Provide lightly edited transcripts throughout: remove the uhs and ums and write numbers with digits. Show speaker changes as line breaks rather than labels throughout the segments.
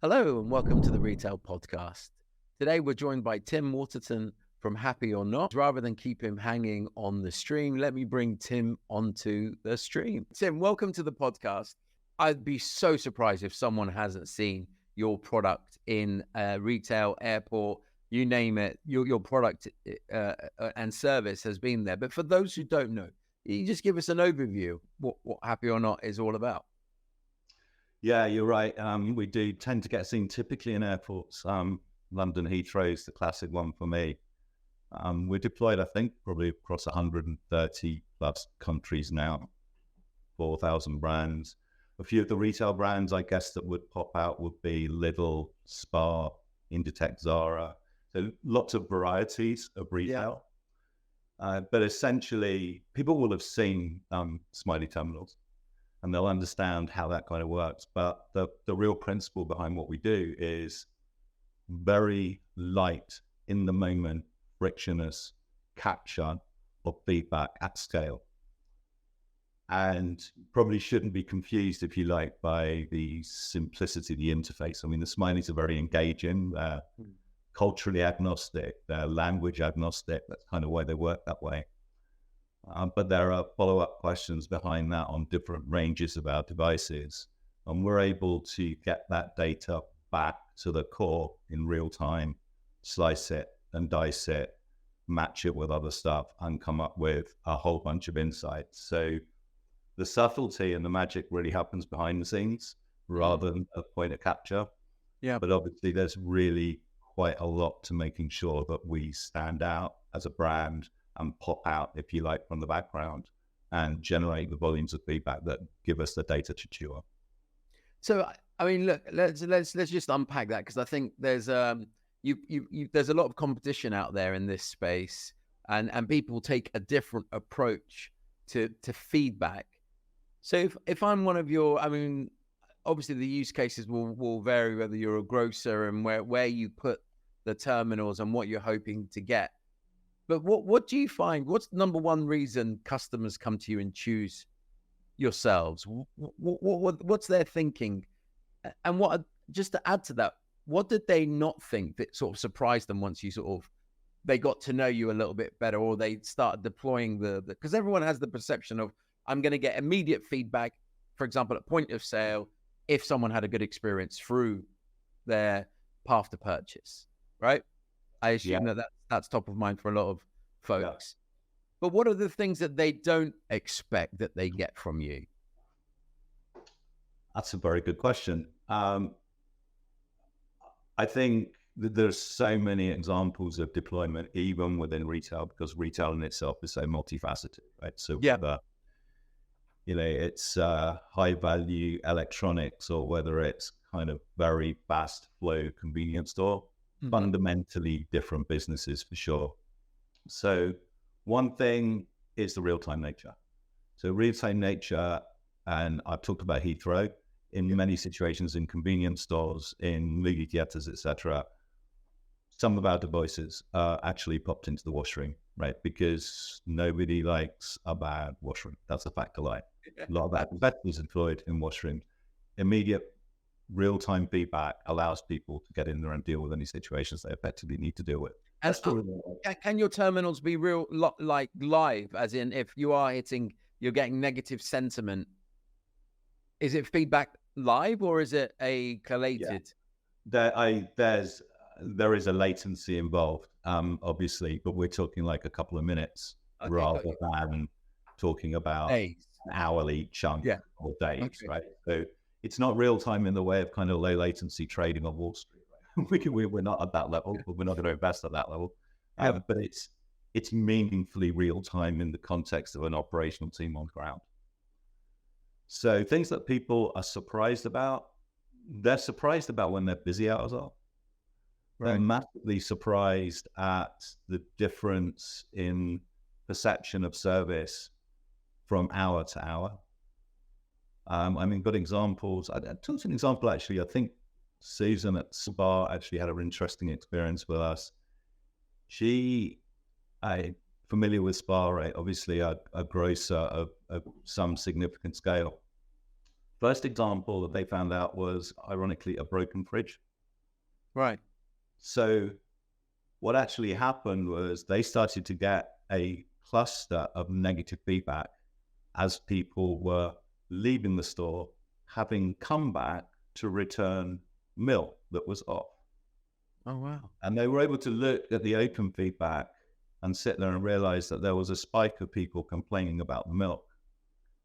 Hello and welcome to the Retail Podcast. Today we're joined by Tim Waterton from Happy or Not. Rather than keep him hanging on the stream, let me bring Tim onto the stream. Tim, welcome to the podcast. I'd be so surprised if someone hasn't seen your product in retail, airport, you name it, your product and service has been there. But for those who don't know, you just give us an overview of what Happy or Not is all about.
Yeah, you're right. We do tend to get seen typically in airports. London Heathrow is the classic one for me. We're deployed, I think, probably across 130 plus countries now, 4,000 brands. A few of the retail brands, I guess, that would pop out would be Lidl, Spar, Inditex, Zara. So lots of varieties of retail. But essentially, people will have seen Smiley terminals, and they'll understand how that kind of works. But the real principle behind what we do is very light, in the moment, frictionless capture of feedback at scale. And probably shouldn't be confused, if you like, by the simplicity of the interface. I mean, the Smileys are very engaging, they're culturally agnostic, they're language agnostic. That's kind of why they work that way. But there are follow-up questions behind that on different ranges of our devices. And we're able to get that data back to the core in real time, slice it and dice it, match it with other stuff, and come up with a whole bunch of insights. So the subtlety and the magic really happens behind the scenes rather than a point of capture.
Yeah.
But obviously there's really quite a lot to making sure that we stand out as a brand and pop out, if you like, from the background and generate the volumes of feedback that give us the data to chew on.
So, I mean, look, let's just unpack that, because I think there's there's a lot of competition out there in this space, and people take a different approach to feedback. So if I'm one of your, I mean, obviously the use cases will vary whether you're a grocer and where you put the terminals and what you're hoping to get. But what do you find? What's the number one reason customers come to you and choose yourselves? What's their thinking? And just to add to that, what did they not think that sort of surprised them once you they got to know you a little bit better, or they started deploying because everyone has the perception of, I'm going to get immediate feedback, for example, at point of sale, if someone had a good experience through their path to purchase, right? I assume that's top of mind for a lot of folks. Yeah. But what are the things that they don't expect that they get from you?
That's a very good question. I think that there's so many examples of deployment, even within retail, because retail in itself is so multifaceted, right? So whether, it's high value electronics, or whether it's kind of very fast flow convenience store, fundamentally different businesses for sure. So one thing is the real-time nature. So real-time nature, and I've talked about Heathrow, in many situations in convenience stores, in movie theaters, etc. Some of our devices are actually popped into the washroom, right? Because nobody likes a bad washroom. That's a fact of life. A lot of our competitors employed in washrooms. Immediate real-time feedback allows people to get in there and deal with any situations they effectively need to deal with.
Can your terminals be like live, as in if you are you're getting negative sentiment, is it feedback live or is it a collated?
Yeah. There is a latency involved, obviously, but we're talking like a couple of minutes rather than talking about
days.
An hourly chunk or days, right? So it's not real time in the way of kind of low latency trading on Wall Street. Right? We're not at that level, but we're not going to invest at that level. But it's meaningfully real time in the context of an operational team on ground. So things that people are surprised about, they're surprised about when their busy hours are. Right. They're massively surprised at the difference in perception of service from hour to hour. I mean, good examples. I took an example, actually. I think Susan at Spar actually had an interesting experience with us. She, familiar with Spar, right? Obviously a grocer of some significant scale. First example that they found out was, ironically, a broken fridge.
Right.
So what actually happened was they started to get a cluster of negative feedback as people were leaving the store, having come back to return milk that was off.
Oh, wow.
And they were able to look at the open feedback and sit there and realize that there was a spike of people complaining about the milk.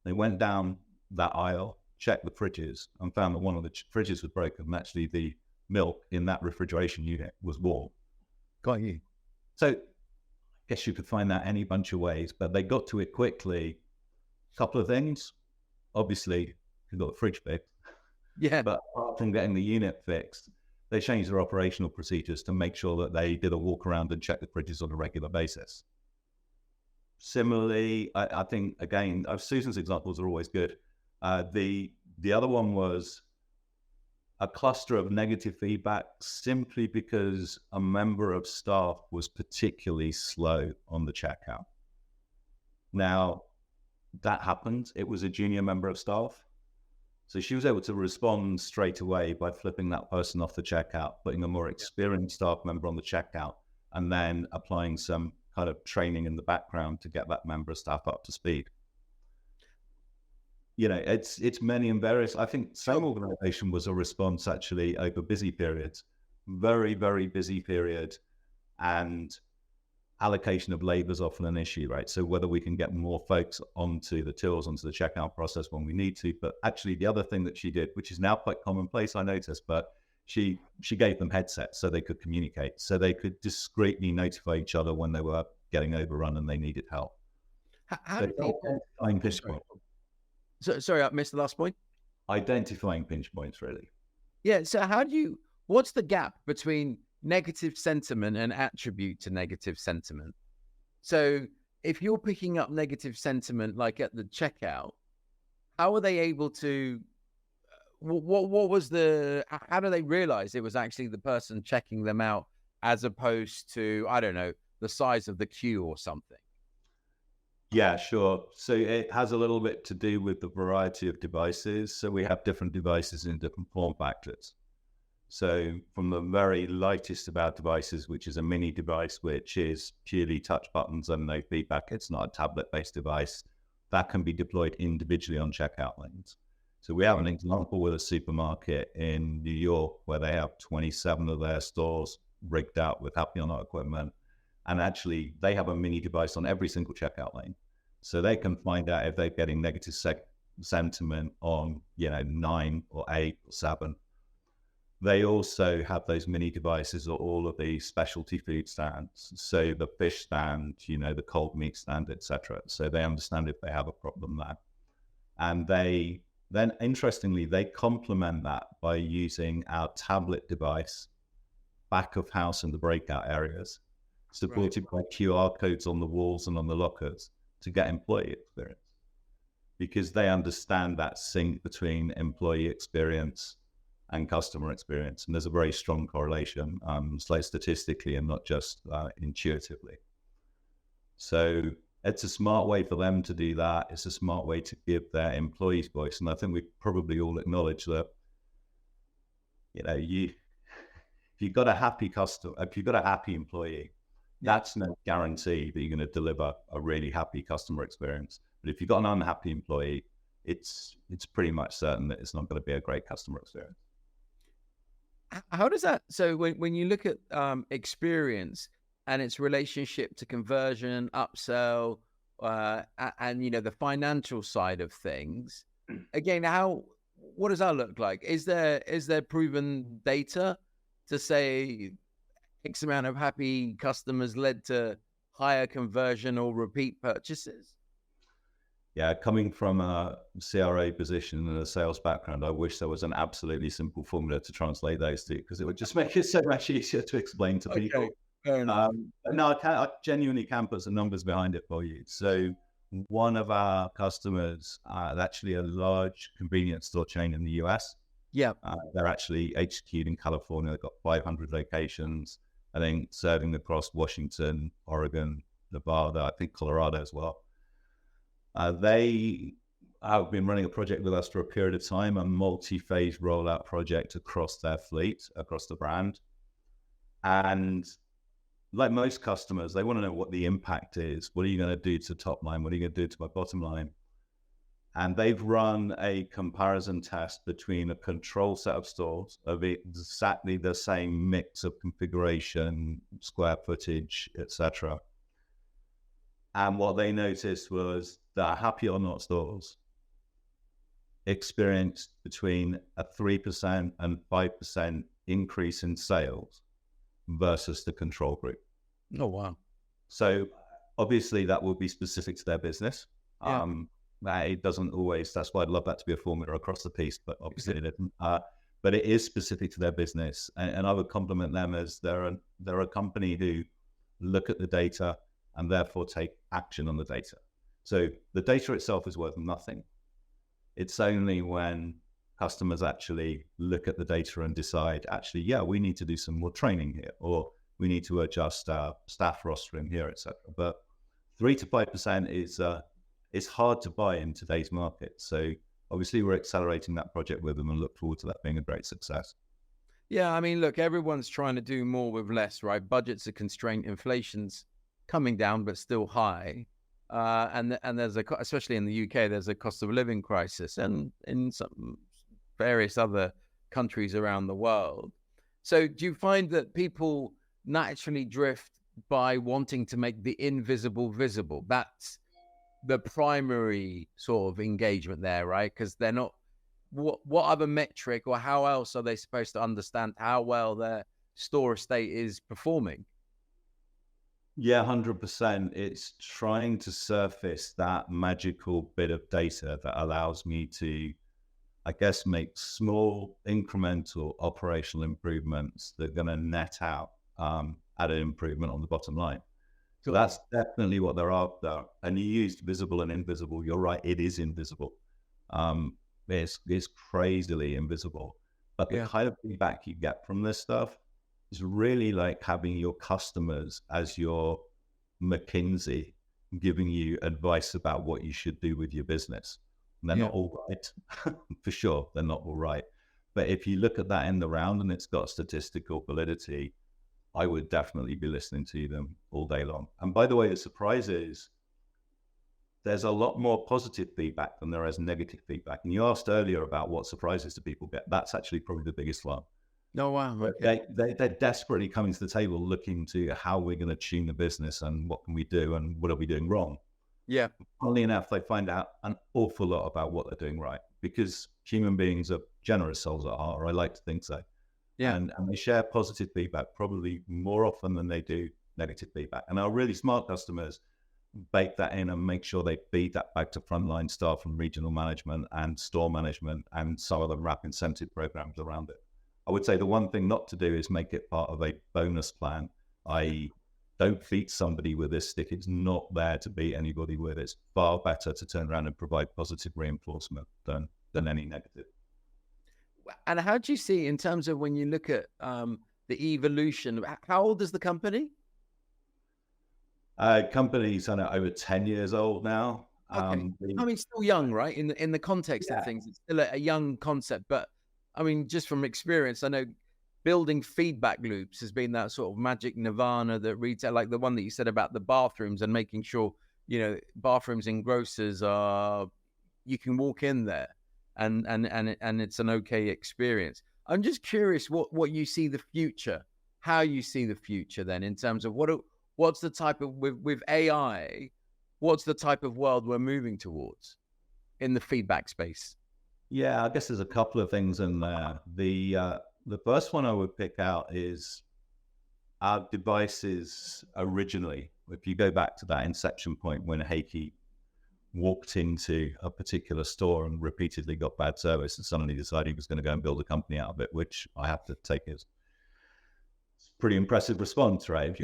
They went down that aisle, checked the fridges, and found that one of the fridges was broken. And actually, the milk in that refrigeration unit was warm.
Got you.
So I guess you could find that any bunch of ways, but they got to it quickly. A couple of things. Obviously, you got the fridge fixed.
Yeah.
But apart from getting the unit fixed, they changed their operational procedures to make sure that they did a walk around and check the fridges on a regular basis. Similarly, I think, again, Susan's examples are always good. The other one was a cluster of negative feedback simply because a member of staff was particularly slow on the checkout. Now, that happened. It was a junior member of staff. So she was able to respond straight away by flipping that person off the checkout, putting a more experienced staff member on the checkout, and then applying some kind of training in the background to get that member of staff up to speed. You know, it's many and various. I think same organization was a response actually over busy periods, very, very busy period, and allocation of labor is often an issue, right? So whether we can get more folks onto the tills, onto the checkout process when we need to. But actually the other thing that she did, which is now quite commonplace, I noticed, but she gave them headsets so they could communicate, so they could discreetly notify each other when they were getting overrun and they needed help.
How do people... Sorry, I missed the last point.
Identifying pinch points, really.
Yeah. So what's the gap between negative sentiment and attribute to negative sentiment? So if you're picking up negative sentiment, like at the checkout, how are they able to, how do they realize it was actually the person checking them out as opposed to, I don't know, the size of the queue or something?
Yeah, sure. So it has a little bit to do with the variety of devices. So we have different devices in different form factors. So from the very lightest of our devices, which is a mini device, which is purely touch buttons and no feedback, it's not a tablet-based device, that can be deployed individually on checkout lanes. So we have an example with a supermarket in New York where they have 27 of their stores rigged out with Happy or Not equipment. And actually, they have a mini device on every single checkout lane. So they can find out if they're getting negative sentiment on, 9 or 8 or 7. They also have those mini devices or all of the specialty food stands. So the fish stand, the cold meat stand, etc. So they understand if they have a problem there. And then interestingly, they complement that by using our tablet device back of house in the breakout areas, supported by QR codes on the walls and on the lockers to get employee experience, because they understand that sync between employee experience and customer experience. And there's a very strong correlation, statistically and not just intuitively. So it's a smart way for them to do that. It's a smart way to give their employees voice. And I think we probably all acknowledge that, if you've got a happy customer, if you've got a happy employee, that's no guarantee that you're going to deliver a really happy customer experience. But if you've got an unhappy employee, it's pretty much certain that it's not going to be a great customer experience.
How does that, so when you look at experience and its relationship to conversion, upsell, and the financial side of things, again, what does that look like? Is there proven data to say X amount of happy customers led to higher conversion or repeat purchases?
Yeah, coming from a CRA position and a sales background, I wish there was an absolutely simple formula to translate those two, because it would just make it so much easier to explain to people.
Fair enough.
No, I genuinely can put some numbers behind it for you. So one of our customers, actually a large convenience store chain in the US.
Yeah.
They're actually HQ'd in California. They've got 500 locations, I think, serving across Washington, Oregon, Nevada, I think Colorado as well. They have been running a project with us for a period of time, a multi-phase rollout project across their fleet, across the brand. And like most customers, they want to know what the impact is. What are you going to do to top line? What are you going to do to my bottom line? And they've run a comparison test between a control set of stores of exactly the same mix of configuration, square footage, etc. And what they noticed was that Happy or Not stores experienced between a 3% and 5% increase in sales versus the control group.
Oh, wow.
So obviously that will be specific to their business.
Yeah.
It doesn't always, that's why I'd love that to be a formula across the piece, but obviously it isn't. But it is specific to their business. And I would compliment them as they're a company who look at the data and therefore take action on the data. So the data itself is worth nothing. It's only when customers actually look at the data and decide, actually, yeah, we need to do some more training here, or we need to adjust our staff rostering here, etc. But 3 to 5% is hard to buy in today's market. So obviously we're accelerating that project with them and look forward to that being a great success.
Yeah, I mean, look, everyone's trying to do more with less, right? Budgets are constrained, inflation's coming down, but still high. And there's especially in the UK, there's a cost of living crisis, and in some various other countries around the world. So do you find that people naturally drift by wanting to make the invisible visible? That's the primary sort of engagement there, right? Because they're not, what other metric or how else are they supposed to understand how well their store estate is performing?
Yeah, 100%. It's trying to surface that magical bit of data that allows me to, I guess, make small incremental operational improvements that are going to net out at an improvement on the bottom line. So that's definitely what they're after. And you used visible and invisible. You're right, it is invisible. It's crazily invisible. But the kind of feedback you get from this stuff is really like having your customers as your McKinsey giving you advice about what you should do with your business. And they're not all right, for sure. They're not all right. But if you look at that in the round and it's got statistical validity, I would definitely be listening to them all day long. And by the way, the surprise is there's a lot more positive feedback than there is negative feedback. And you asked earlier about what surprises do people get. That's actually probably the biggest one.
No, wow. Okay.
They're desperately coming to the table looking to how we're going to tune the business and what can we do and what are we doing wrong.
Yeah.
Funnily enough, they find out an awful lot about what they're doing right, because human beings are generous souls at heart, or I like to think so.
Yeah.
And they share positive feedback probably more often than they do negative feedback. And our really smart customers bake that in and make sure they feed that back to frontline staff and regional management and store management, and some of them wrap incentive programs around it. I would say the one thing not to do is make it part of a bonus plan, i.e. don't beat somebody with this stick. It's not there to beat anybody with. It's far better to turn around and provide positive reinforcement than any negative.
And how do you see, in terms of when you look at the evolution, how old is the company?
Company's over 10 years old now.
Okay. I mean, still young, right? In the context of things, it's still a young concept. But I mean, just from experience, I know building feedback loops has been that sort of magic nirvana that retail, like the one that you said about the bathrooms and making sure, bathrooms in grocers are, you can walk in there and it's an okay experience. I'm just curious what you see the future, how you see the future then, in terms of what's the type of, with AI, what's the type of world we're moving towards in the feedback space?
Yeah, I guess there's a couple of things in there. The first one I would pick out is our devices originally. If you go back to that inception point when Heikki walked into a particular store and repeatedly got bad service and suddenly decided he was going to go and build a company out of it, which I have to take as pretty impressive response, right?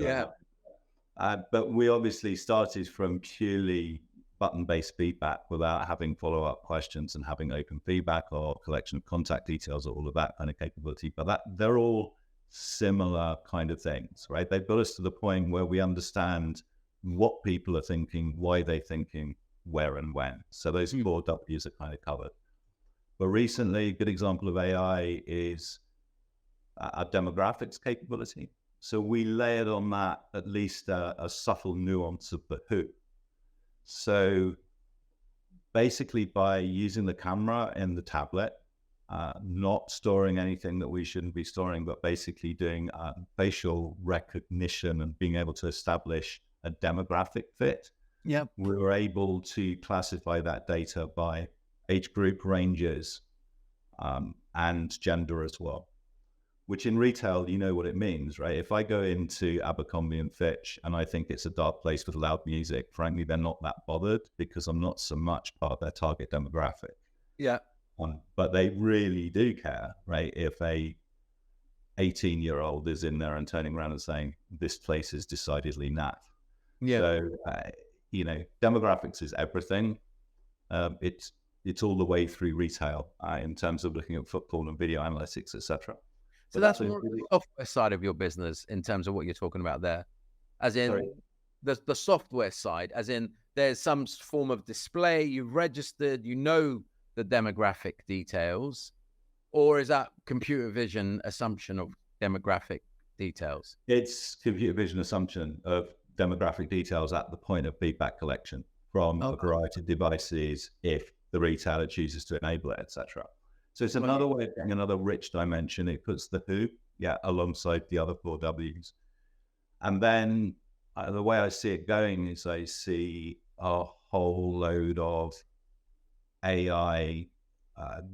But we obviously started from purely button-based feedback without having follow-up questions and having open feedback or collection of contact details or all of that kind of capability. But they're all similar kind of things, right? They built us to the point where we understand what people are thinking, why they're thinking, where and when. So those
Mm.
four W's are kind of covered. But recently, a good example of AI is our demographics capability. So we layered on that at least a subtle nuance of the who. So basically, by using the camera in the tablet, not storing anything that we shouldn't be storing, but basically doing facial recognition and being able to establish a demographic fit,
Yeah.
we were able to classify that data by age group ranges and gender as well. Which in retail, you know what it means, right? If I go into Abercrombie and Fitch and I think it's a dark place with loud music, frankly, they're not that bothered because I'm not so much part of their target demographic.
Yeah.
But they really do care, right? If a 18-year-old is in there and turning around and saying, this place is decidedly naff.
Yeah.
So, demographics is everything. It's all the way through retail in terms of looking at footfall and video analytics, etc.
So that's more the software side of your business in terms of what you're talking about there, as in the software side, as in there's some form of display, you've registered, you know the demographic details, or is that computer vision assumption of demographic details?
It's computer vision assumption of demographic details at the point of feedback collection from a variety of devices if the retailer chooses to enable it, etc. So it's another way of getting another rich dimension. It puts the who, alongside the other four W's. And then the way I see it going is I see a whole load of AI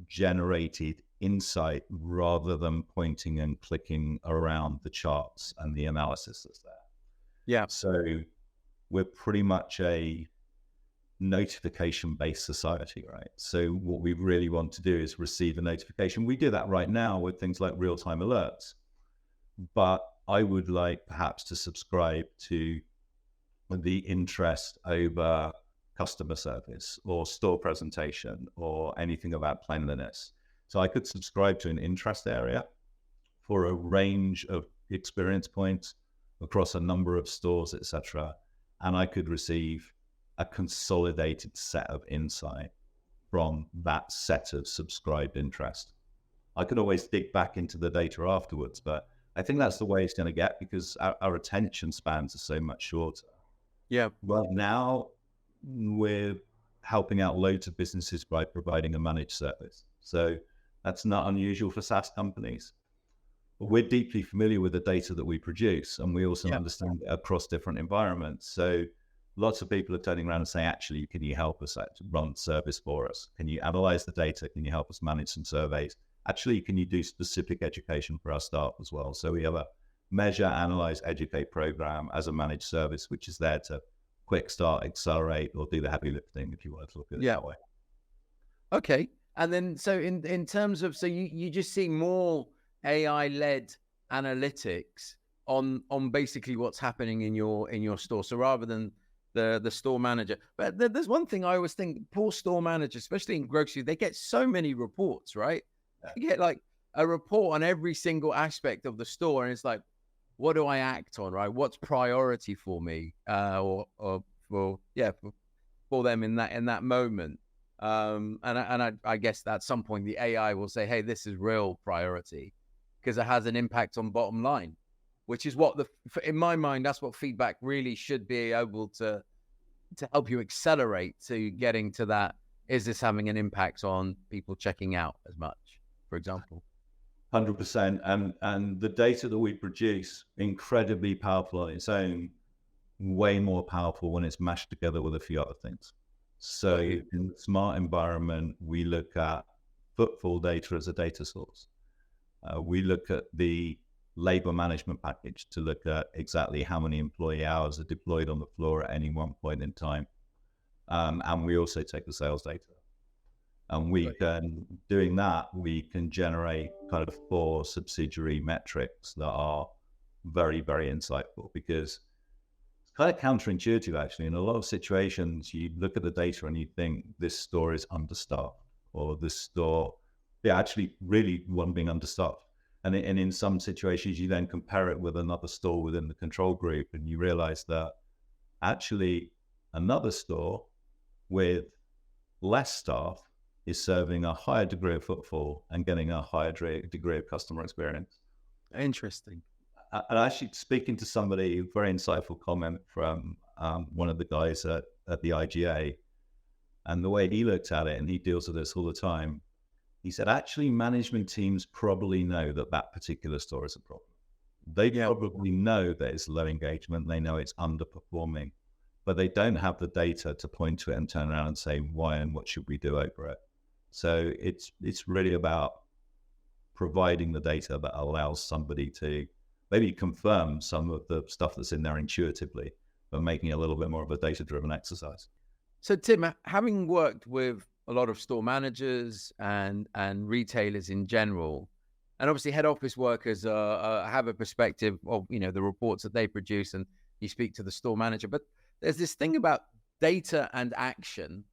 generated insight rather than pointing and clicking around the charts and the analysis that's there.
Yeah.
So we're pretty much a notification-based society, right? So what we really want to do is receive a notification. We do that right now with things like real-time alerts, but I would like perhaps to subscribe to the interest over customer service or store presentation or anything about cleanliness. So I could subscribe to an interest area for a range of experience points across a number of stores, etc., and I could receive a consolidated set of insight from that set of subscribed interest. I could always dig back into the data afterwards, but I think that's the way it's going to get because our attention spans are so much shorter.
Yeah.
Right now, we're helping out loads of businesses by providing a managed service. So that's not unusual for SaaS companies. But we're deeply familiar with the data that we produce, and we also understand it across different environments. So lots of people are turning around and saying, actually, can you help us run service for us? Can you analyze the data? Can you help us manage some surveys? Actually, can you do specific education for our staff as well? So we have a measure, analyze, educate program as a managed service, which is there to quick start, accelerate, or do the heavy lifting, if you want to look at it that way.
Okay. And then, so in terms of, so you just see more AI-led analytics on basically what's happening in your store. So rather than the store manager, but there's one thing I always think: poor store managers, especially in grocery, they get so many reports, right? You get like a report on every single aspect of the store, and it's like, what do I act on, right? What's priority for me, or for them in that moment? And I guess at some point the AI will say, hey, this is real priority because it has an impact on bottom line, which is what in my mind, that's what feedback really should be able to help you accelerate to getting to that. Is this having an impact on people checking out as much, for example?
100%. And the data that we produce, incredibly powerful on its own, way more powerful when it's mashed together with a few other things. So in the smart environment, we look at footfall data as a data source. We look at the labor management package to look at exactly how many employee hours are deployed on the floor at any one point in time. And we also take the sales data. And we can, doing that, we can generate kind of 4 subsidiary metrics that are very, very insightful, because it's kind of counterintuitive, actually. In a lot of situations, you look at the data and you think this store is understaffed, or this store, actually really one being understaffed. And in some situations, you then compare it with another store within the control group, and you realize that actually another store with less staff is serving a higher degree of footfall and getting a higher degree of customer experience.
Interesting.
And actually speaking to somebody, very insightful comment from one of the guys at the IGA, and the way he looked at it, and he deals with this all the time, he said, actually, management teams probably know that that particular store is a problem. They probably know that it's low engagement. They know it's underperforming, but they don't have the data to point to it and turn around and say, why and what should we do over it? So it's really about providing the data that allows somebody to maybe confirm some of the stuff that's in there intuitively, but making it a little bit more of a data-driven exercise.
So Tim, having worked with a lot of store managers and retailers in general, and obviously head office workers have a perspective of, you know, the reports that they produce, and you speak to the store manager, but there's this thing about data and action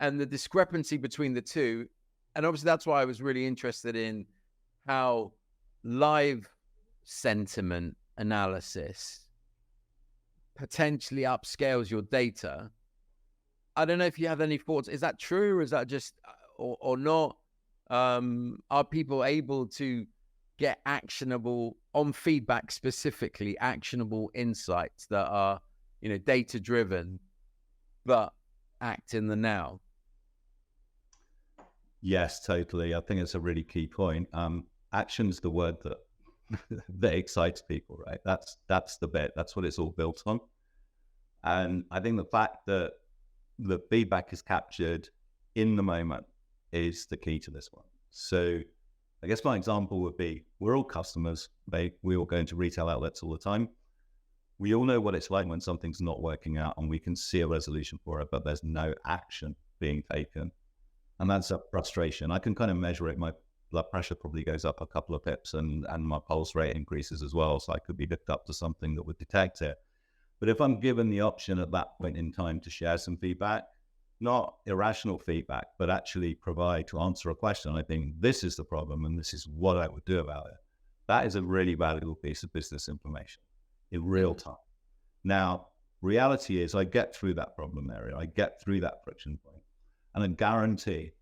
and the discrepancy between the two. And obviously that's why I was really interested in how live sentiment analysis potentially upscales your data. I don't know if you have any thoughts. Is that true, or is that just, or not? Are people able to get actionable, on feedback specifically, actionable insights that are, you know, data driven, but act in the now?
Yes, totally. I think it's a really key point. Action is the word that that excites people, right? That's the bit. That's what it's all built on. And I think the fact that the feedback is captured in the moment is the key to this one. So I guess my example would be, we're all customers. We all go into retail outlets all the time. We all know what it's like when something's not working out, and we can see a resolution for it, but there's no action being taken. And that's a frustration. I can kind of measure it. My blood pressure probably goes up a couple of pips, and my pulse rate increases as well. So I could be hooked up to something that would detect it. But if I'm given the option at that point in time to share some feedback, not irrational feedback, but actually to answer a question, I think this is the problem and this is what I would do about it. That is a really valuable piece of business information in real time. Now, reality is I get through that problem area. I get through that friction point, and I guarantee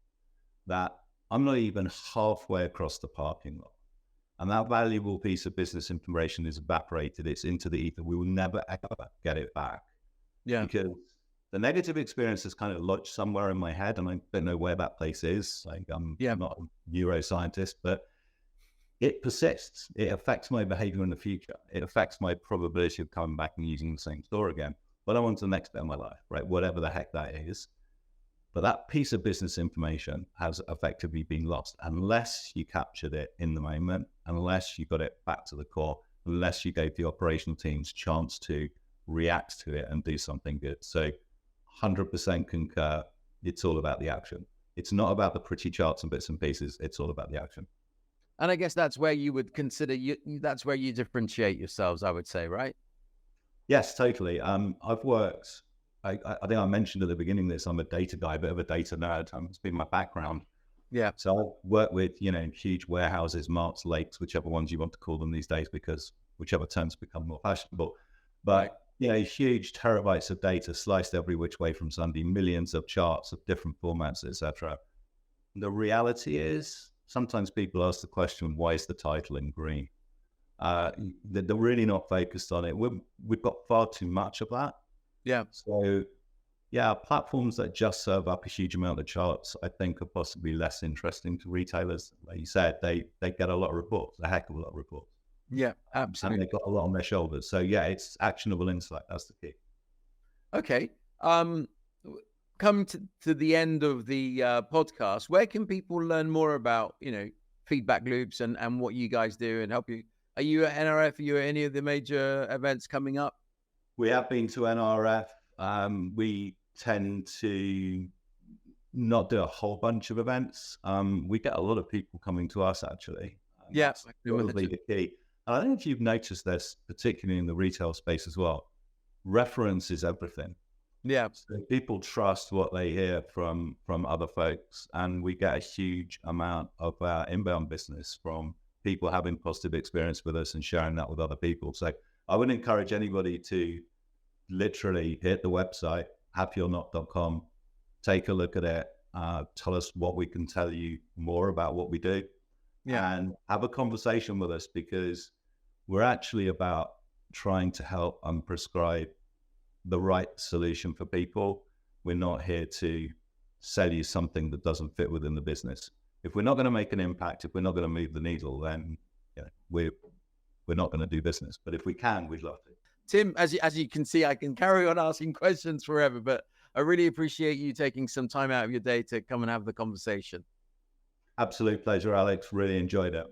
that I'm not even halfway across the parking lot, and that valuable piece of business information is evaporated. It's into the ether. We will never, ever get it back.
Yeah.
Because the negative experience is kind of lodged somewhere in my head, and I don't know where that place is. Like, I'm not a neuroscientist, but it persists. It affects my behavior in the future. It affects my probability of coming back and using the same store again. But I want the next bit of my life, right? Whatever the heck that is. But that piece of business information has effectively been lost unless you captured it in the moment, unless you got it back to the core, unless you gave the operational teams chance to react to it and do something good. So 100% concur. It's all about the action. It's not about the pretty charts and bits and pieces. It's all about the action.
And I guess that's where you would consider that's where you differentiate yourselves, I would say, right?
Yes, totally. I've worked, I think I mentioned at the beginning of this, I'm a data guy, a bit of a data nerd. It's been my background.
Yeah.
So I've worked with, huge warehouses, marts, lakes, whichever ones you want to call them these days, because whichever terms become more fashionable. But, huge terabytes of data sliced every which way from Sunday, millions of charts of different formats, etc. The reality is, sometimes people ask the question, why is the title in green? They're really not focused on it. We've got far too much of that.
Yeah.
So, platforms that just serve up a huge amount of charts, I think, are possibly less interesting to retailers. Like you said, they get a lot of reports, a heck of a lot of reports.
Yeah, absolutely.
And they've got a lot on their shoulders. So, it's actionable insight. That's the key.
Okay. Come to the end of the podcast. Where can people learn more about, feedback loops and what you guys do and help you? Are you at NRF? Are you at any of the major events coming up?
We have been to NRF. We tend to not do a whole bunch of events. We get a lot of people coming to us, actually.
That's
probably the key. And I don't know if you've noticed this, particularly in the retail space as well. Reference is everything.
Yeah.
So people trust what they hear from other folks, and we get a huge amount of inbound business from people having positive experience with us and sharing that with other people. So I would encourage anybody to literally hit the website, happyornot.com, take a look at it, tell us what we can tell you more about what we do, and have a conversation with us, because we're actually about trying to help prescribe the right solution for people. We're not here to sell you something that doesn't fit within the business. If we're not going to make an impact, if we're not going to move the needle, then we're not going to do business. But if we can, we'd love to.
Tim, as you can see, I can carry on asking questions forever, but I really appreciate you taking some time out of your day to come and have the conversation.
Absolute pleasure, Alex. Really enjoyed it.